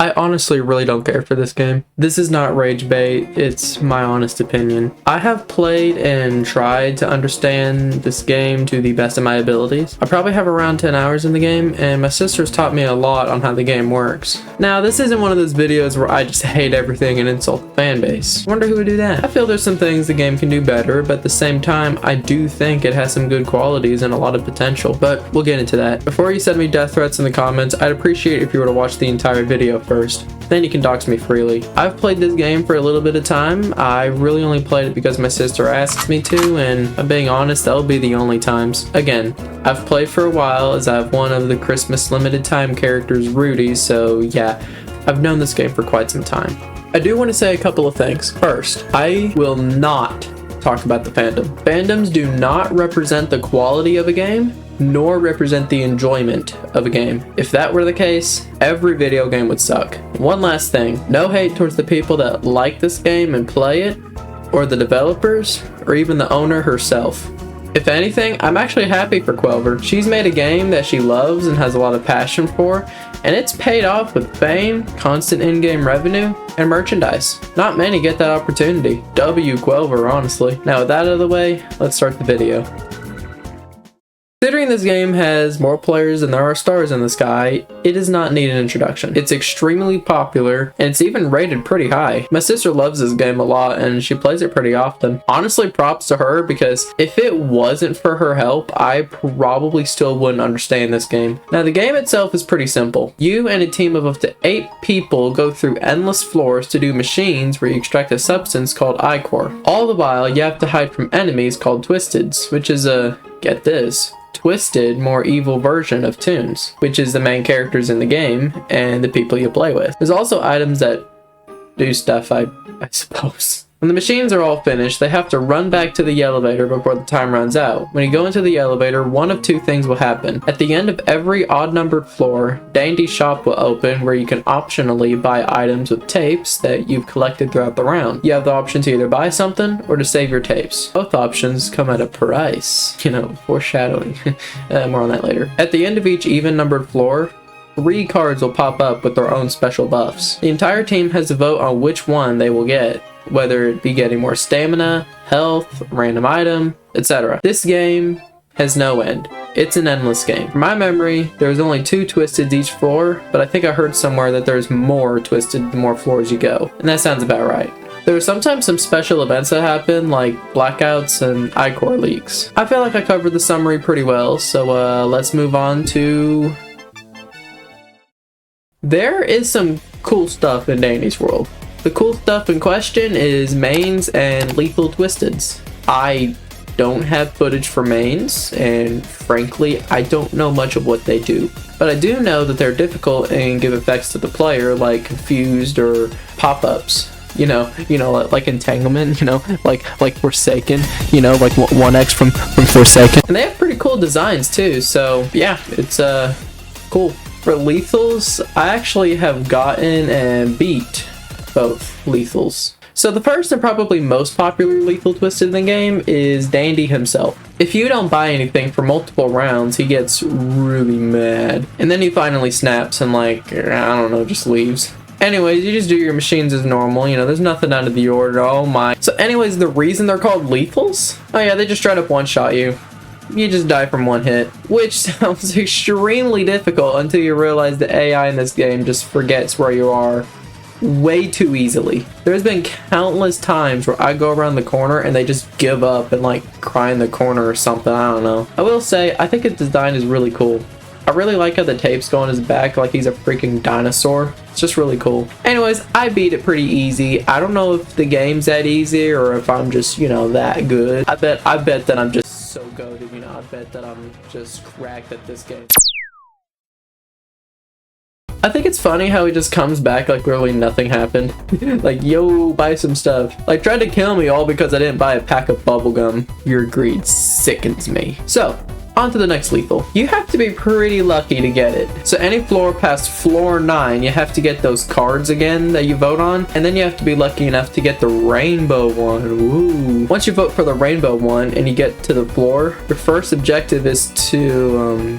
I honestly really don't care for this game. This is not rage bait, it's my honest opinion. I have played and tried to understand this game to the best of my abilities. I probably have around 10 hours in the game, and my sister's taught me a lot on how the game works. Now, this isn't one of those videos where I just hate everything and insult the fan base. I wonder who would do that. I feel there's some things the game can do better, but at the same time, I do think it has some good qualities and a lot of potential, but we'll get into that. Before you send me death threats in the comments, I'd appreciate if you were to watch the entire video first. Then you can dox me freely. I've played this game for a little bit of time. I really only played it because my sister asked me to, and if I'm being honest, that'll be the only times. Again, I've played for a while as I have one of the Christmas limited time characters, Rudy, so yeah, I've known this game for quite some time. I do want to say a couple of things. First, I will not talk about the fandom. Fandoms do not represent the quality of a game, nor represent the enjoyment of a game. If that were the case, every video game would suck. One last thing, no hate towards the people that like this game and play it, or the developers, or even the owner herself. If anything, I'm actually happy for Quelver. She's made a game that she loves and has a lot of passion for, and it's paid off with fame, constant in-game revenue, and merchandise. Not many get that opportunity. W Quelver, honestly. Now with that out of the way, let's start the video. Considering this game has more players than there are stars in the sky, it does not need an introduction. It's extremely popular, and it's even rated pretty high. My sister loves this game a lot, and she plays it pretty often. Honestly, props to her, because if it wasn't for her help, I probably still wouldn't understand this game. Now, the game itself is pretty simple. You and a team of up to 8 people go through endless floors to do machines where you extract a substance called ichor. All the while, you have to hide from enemies called twisteds, which is a, get this, twisted, more evil version of Toons, which is the main characters in the game and the people you play with. There's also items that do stuff, I suppose. When the machines are all finished, they have to run back to the elevator before the time runs out. When you go into the elevator, one of two things will happen. At the end of every odd-numbered floor, Dandy's shop will open where you can optionally buy items with tapes that you've collected throughout the round. You have the option to either buy something or to save your tapes. Both options come at a price. You know, foreshadowing. More on that later. At the end of each even-numbered floor, 3 cards will pop up with their own special buffs. The entire team has to vote on which one they will get, whether it be getting more stamina, health, random item, etc. This game has no end. It's an endless game. From my memory, there's only 2 twisteds each floor, but I think I heard somewhere that there's more twisted the more floors you go, and that sounds about right. There are sometimes some special events that happen, like blackouts and ichor leaks. I feel like I covered the summary pretty well, so let's move on to... There is some cool stuff in Dandy's world. The cool stuff in question is mains and lethal twisteds. I don't have footage for mains, and frankly, I don't know much of what they do. But I do know that they're difficult and give effects to the player, like confused or pop-ups. You know, like entanglement, like Forsaken, like 1x from Forsaken. And they have pretty cool designs too, so yeah, it's cool. For lethals, I actually have gotten and beat both lethals. So the first and probably most popular lethal twisted in the game is Dandy himself. If you don't buy anything for multiple rounds, he gets really mad. And then he finally snaps and like, I don't know, just leaves. Anyways, you just do your machines as normal, there's nothing out of the order, oh my. So anyways, the reason they're called lethals? Oh yeah, they just straight up one-shot you. You just die from one hit, which sounds extremely difficult until you realize the AI in this game just forgets where you are way too easily. There's been countless times where I go around the corner and they just give up and like cry in the corner or something, I don't know. I will say, I think its design is really cool. I really like how the tapes go on his back like he's a freaking dinosaur. It's just really cool. Anyways, I beat it pretty easy. I don't know if the game's that easy or if I'm just, that good. I bet that I'm just so goated, I bet that I'm just cracked at this game. I think it's funny how he just comes back like literally nothing happened. Like, yo, buy some stuff. Like, tried to kill me all because I didn't buy a pack of bubblegum. Your greed sickens me. So, on to the next lethal. You have to be pretty lucky to get it. So any floor past floor 9, you have to get those cards again that you vote on, and then you have to be lucky enough to get the rainbow one. Ooh. Once you vote for the rainbow one and you get to the floor, your first objective is to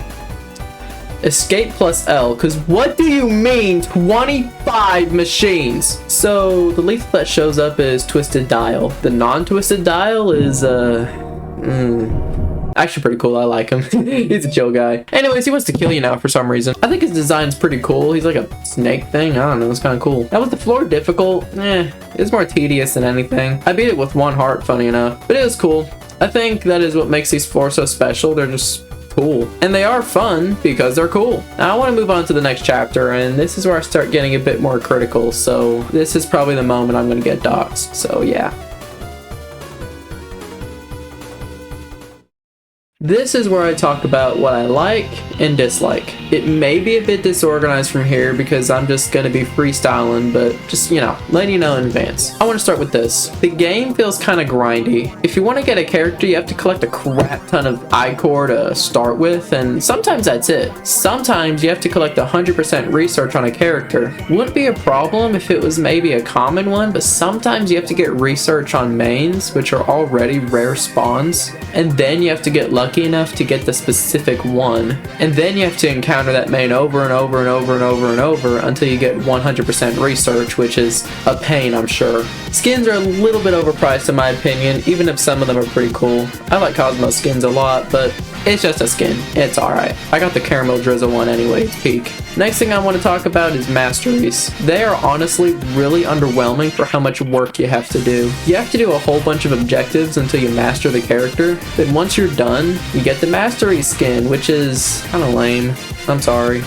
Escape plus L, because what do you mean 25 machines? So the lethal that shows up is Twisted Dial. The non-twisted dial is actually pretty cool. I like him. He's a chill guy. Anyways, he wants to kill you now for some reason. I think his design's pretty cool. He's like a snake thing. I don't know. It's kind of cool. Now, was the floor difficult? It's more tedious than anything. I beat it with 1 heart, funny enough. But it was cool. I think that is what makes these floors so special. They're just cool. And they are fun because they're cool. Now, I want to move on to the next chapter, and this is where I start getting a bit more critical. So this is probably the moment I'm going to get doxxed. So yeah. This is where I talk about what I like and dislike. It may be a bit disorganized from here because I'm just going to be freestyling, but just, you know, letting you know in advance. I want to start with this. The game feels kind of grindy. If you want to get a character, you have to collect a crap ton of ichor to start with, and sometimes that's it. Sometimes you have to collect 100% research on a character. Wouldn't be a problem if it was maybe a common one, but sometimes you have to get research on mains, which are already rare spawns, and then you have to get lucky enough to get the specific one, and then you have to encounter that main over and over and over and over and over until you get 100% research, which is a pain, I'm sure. Skins are a little bit overpriced in my opinion, even if some of them are pretty cool. I like Cosmo skins a lot, but it's just a skin. It's alright. I got the Caramel Drizzle one anyway, it's peak. Next thing I want to talk about is masteries. They are honestly really underwhelming for how much work you have to do. You have to do a whole bunch of objectives until you master the character. Then once you're done, you get the mastery skin, which is kind of lame. I'm sorry.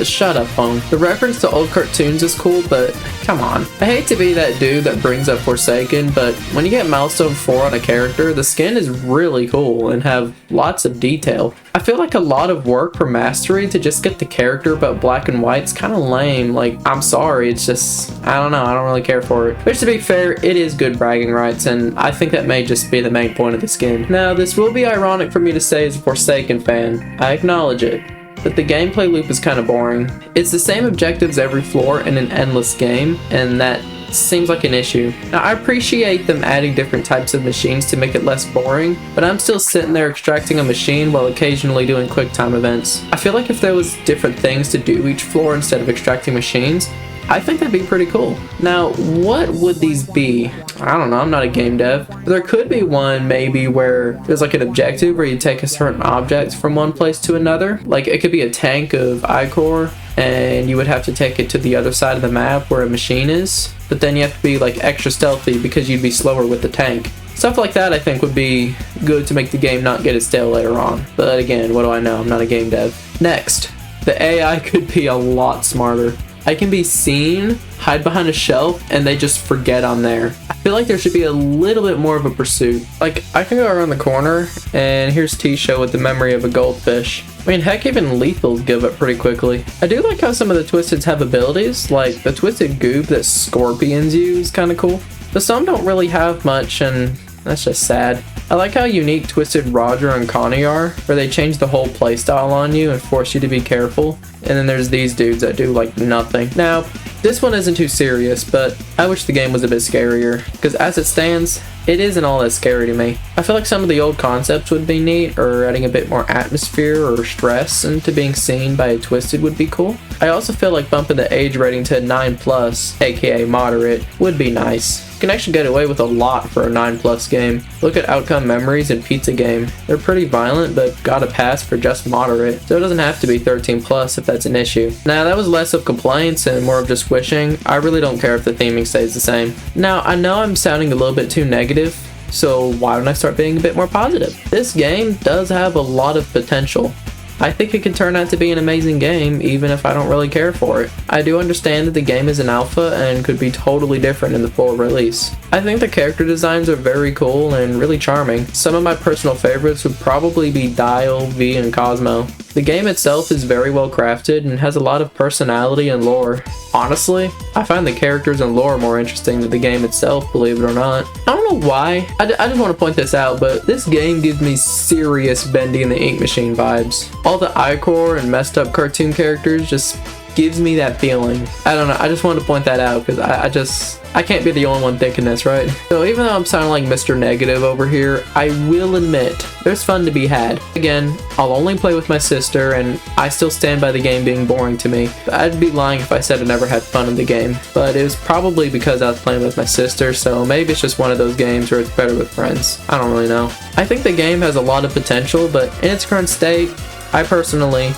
Shut up, phone. The reference to old cartoons is cool, but come on. I hate to be that dude that brings up Forsaken, but when you get milestone 4 on a character, the skin is really cool and have lots of detail. I feel like a lot of work for mastery to just get the character but black and white's kind of lame. Like, I'm sorry, it's just, I don't know, I don't really care for it. Which, to be fair, it is good bragging rights, and I think that may just be the main point of the skin. Now, this will be ironic for me to say as a Forsaken fan. I acknowledge it. But the gameplay loop is kind of boring. It's the same objectives every floor in an endless game, and that seems like an issue. Now, I appreciate them adding different types of machines to make it less boring, but I'm still sitting there extracting a machine while occasionally doing quick time events. I feel like if there was different things to do each floor instead of extracting machines, I think that'd be pretty cool. Now, what would these be? I don't know, I'm not a game dev. There could be one maybe where there's like an objective where you take a certain object from one place to another. Like, it could be a tank of ichor, and you would have to take it to the other side of the map where a machine is. But then you have to be like extra stealthy because you'd be slower with the tank. Stuff like that I think would be good to make the game not get as stale later on. But again, what do I know? I'm not a game dev. Next, the AI could be a lot smarter. I can be seen, hide behind a shelf, and they just forget I'm there. I feel like there should be a little bit more of a pursuit. Like, I can go around the corner, and here's Tisha with the memory of a goldfish. I mean, heck, even lethals give up pretty quickly. I do like how some of the Twisteds have abilities, like the Twisted Goop that Scorpions use, kind of cool. But some don't really have much, and that's just sad. I like how unique Twisted Roger and Connie are, where they change the whole playstyle on you and force you to be careful. And then there's these dudes that do like nothing. Now, this one isn't too serious, but I wish the game was a bit scarier, because as it stands, it isn't all that scary to me. I feel like some of the old concepts would be neat, or adding a bit more atmosphere or stress into being seen by a Twisted would be cool. I also feel like bumping the age rating to 9+, aka moderate, would be nice. You can actually get away with a lot for a 9+ game. Look at Outcome Memories and Pizza Game. They're pretty violent, but got a pass for just moderate, so it doesn't have to be 13+ if that's an issue. Now, that was less of complaints and more of just wishing. I really don't care if the theming stays the same. Now, I know I'm sounding a little bit too negative, so why don't I start being a bit more positive? This game does have a lot of potential. I think it can turn out to be an amazing game, even if I don't really care for it. I do understand that the game is an alpha and could be totally different in the full release. I think the character designs are very cool and really charming. Some of my personal favorites would probably be Dial, V, and Cosmo. The game itself is very well crafted and has a lot of personality and lore. Honestly, I find the characters and lore more interesting than the game itself, believe it or not. I don't know why, I just want to point this out, but this game gives me serious Bendy and the Ink Machine vibes. All the ichor and messed up cartoon characters just gives me that feeling. I don't know, I just wanted to point that out because I can't be the only one thinking this, right? So even though I'm sounding like Mr. Negative over here, I will admit there's fun to be had. Again, I'll only play with my sister, and I still stand by the game being boring to me. I'd be lying if I said I never had fun in the game, but it was probably because I was playing with my sister, so maybe it's just one of those games where it's better with friends. I don't really know. I think the game has a lot of potential, but in its current state, I personally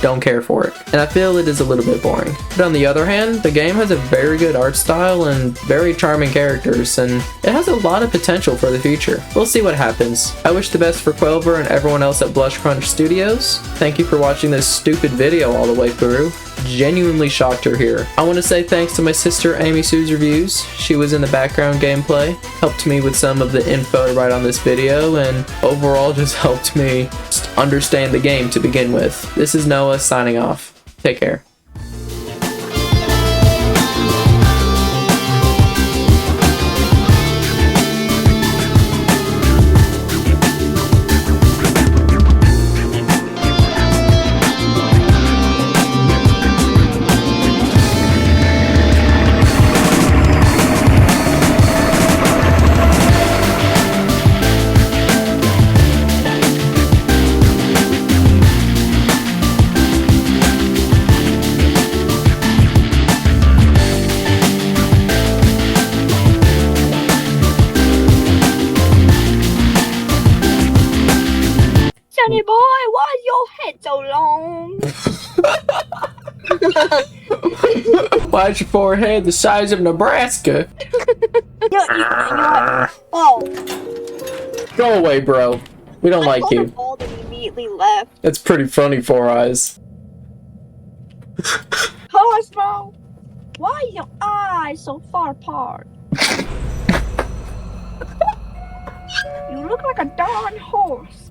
don't care for it, and I feel it is a little bit boring. But on the other hand, the game has a very good art style and very charming characters, and it has a lot of potential for the future. We'll see what happens. I wish the best for Quelver and everyone else at Blush Crunch Studios. Thank you for watching this stupid video all the way through. Genuinely shocked her here. I want to say thanks to my sister Amy Sue's reviews. She was in the background gameplay, helped me with some of the info to write on this video, and overall just helped me just understand the game to begin with. This is Noah signing off. Take care. Johnny boy, why is your head so long? Why is your forehead the size of Nebraska? Oh. Go away, bro. We don't like you. And immediately left. It's pretty funny, Four Eyes. Cosmo, why are your eyes so far apart? You look like a darn horse.